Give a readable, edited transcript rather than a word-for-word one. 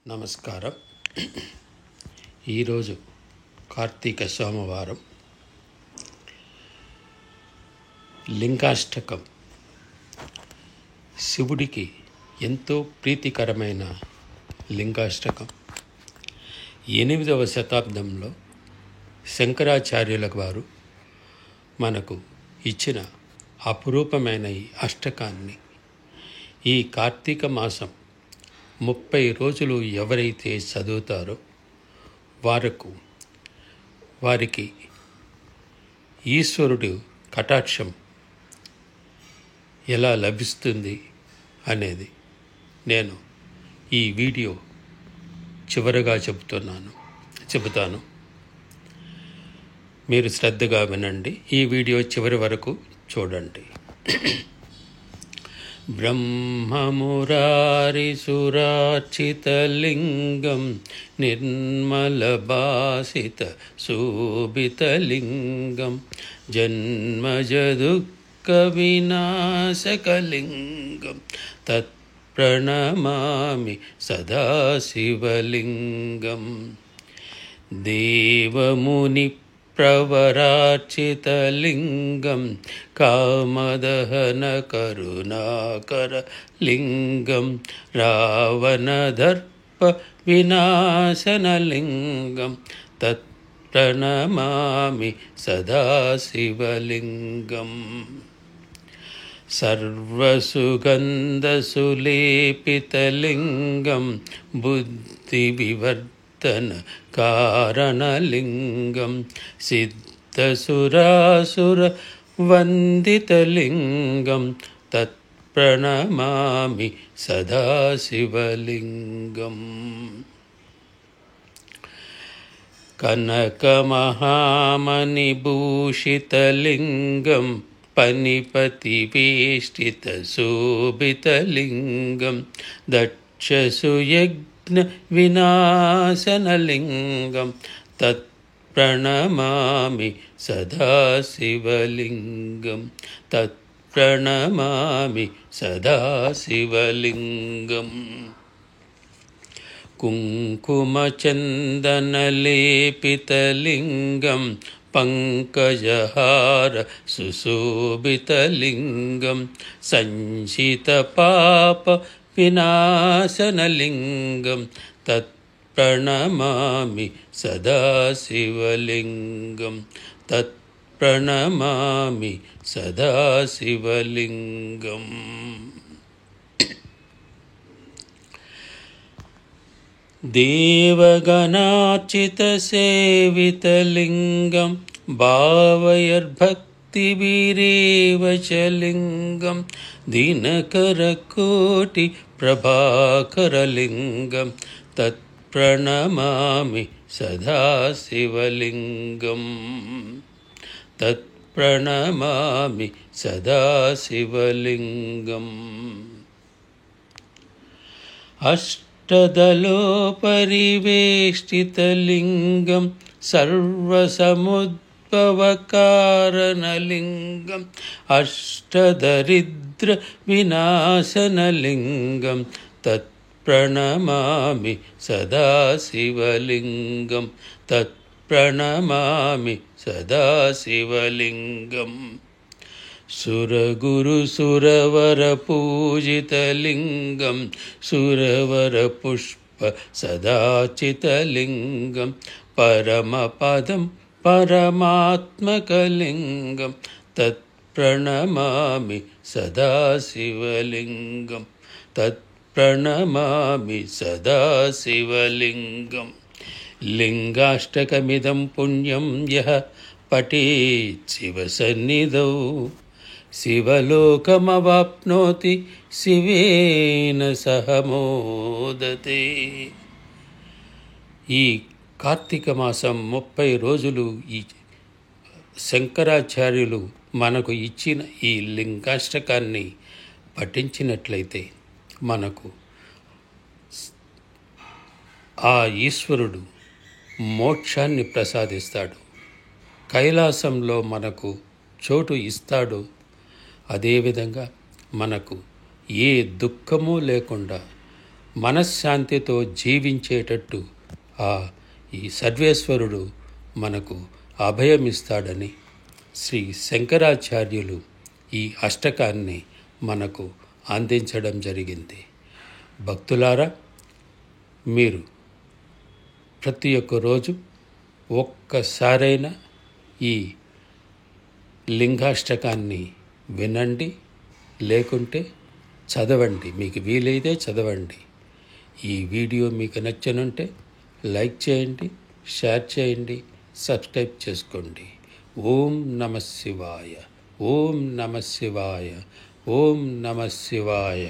నమస్కారం. ఈరోజు కార్తీక సోమవారం. లింగాష్టకం శివుడికి ఎంతో ప్రీతికరమైన లింగాష్టకం 8వ శతాబ్దంలో శంకరాచార్యుల వారు మనకు ఇచ్చిన అపురూపమైన ఈ అష్టకాన్ని ఈ కార్తీక మాసం 30 రోజులు ఎవరైతే చదువుతారో వారికి ఈశ్వరుడు కటాక్షం ఎలా లభిస్తుంది అనేది నేను ఈ వీడియో చివరగా చెబుతాను. మీరు శ్రద్ధగా వినండి. ఈ వీడియో చివరి వరకు చూడండి. బ్రహ్మమురారిసురార్చితలింగం నిర్మలభాసిత శోభితలింగం జన్మజదుఃఖవినాశకలింగం తత్ప్రణమామి సదాశివలింగం. దేవముని ప్రవరార్చితలింగం కామదహన కరుణాకర లింగం రావణదర్ప వినాశనలింగం తత్ప్రణమామి సదాశివలింగం. సర్వసుగంధసులేపితలింగం బుద్ధివివర్ధన కారణలింగం సిద్ధసురాసుర వందితలింగం తత్ప్రణమామి సదాశివలింగం. కనకమహామణిభూషితలింగం పనిపతివేష్టితశోభితలింగం దక్షసుయజ్ఞ వినాశనలింగం తత్ప్రణమామి సదాశివలింగం తత్ప్రణమామి సదాశివలింగం. కుంకుమచందనలేపితలింగం పంకజహార సుశోభితలింగం సంచితపాప వినాశనలింగం తత్ప్రణమామి సదాశివలింగం తత్ప్రణమామి సదాశివలింగం. దేవగణార్చితసేవితలింగం భావయర్భక్తిభిరేవ చ లింగం దినకరకోటి ప్రభాకరలింగం తత్ప్రణమామి సదాశివలింగం తత్ప్రణమామి సదాశివలింగం. అష్టదలోపరివేష్టితలింగం సర్వసముద్భవకారణలింగం అష్టదరిద్ర వినాశనలింగం తత్ప్రణమామి సదాశివలింగం తత్ప్రణమామి సదాశివలింగం. సురగురు సురవర పూజితలింగం సురవర పుష్ప సదాచితలింగం పరమపదం పరమాత్మకలింగం తత్ప్రణమామి సదాశివలింగం తత్ప్రణమామి సదాశివలింగం. లింగాష్టకమిదం పుణ్యం యః పఠేత్ శివసన్నిధౌ శివలోకమవాప్నోతి శివేన సహ మోదతే. ఈ కార్తీక మాసం 30 రోజులు ఈ శంకరాచార్యులు మనకు ఇచ్చిన ఈ లింగాష్టకాన్ని పఠించినట్లయితే మనకు ఆ ఈశ్వరుడు మోక్షాన్ని ప్రసాదిస్తాడు, కైలాసంలో మనకు చోటు ఇస్తాడు. అదేవిధంగా మనకు ఏ దుఃఖము లేకుండా మనశ్శాంతితో జీవించేటట్టు ఈ సర్వేశ్వరుడు మనకు అభయమిస్తాడని శ్రీ శంకరాచార్యులు ఈ అష్టకాన్ని మనకు అందించడం జరిగింది. భక్తులారా, మీరు ప్రతి ఒక్క రోజు ఒక్కసారైనా ఈ లింగాష్టకాన్ని వినండి, లేకుంటే చదవండి. మీకు వీలైతే చదవండి. ఈ వీడియో మీకు నచ్చనుంటే లైక్ చేయండి, షేర్ చేయండి, సబ్స్క్రైబ్ చేసుకోండి. ఓం నమః శివాయ, ఓం నమః శివాయ, ఓం నమః శివాయ.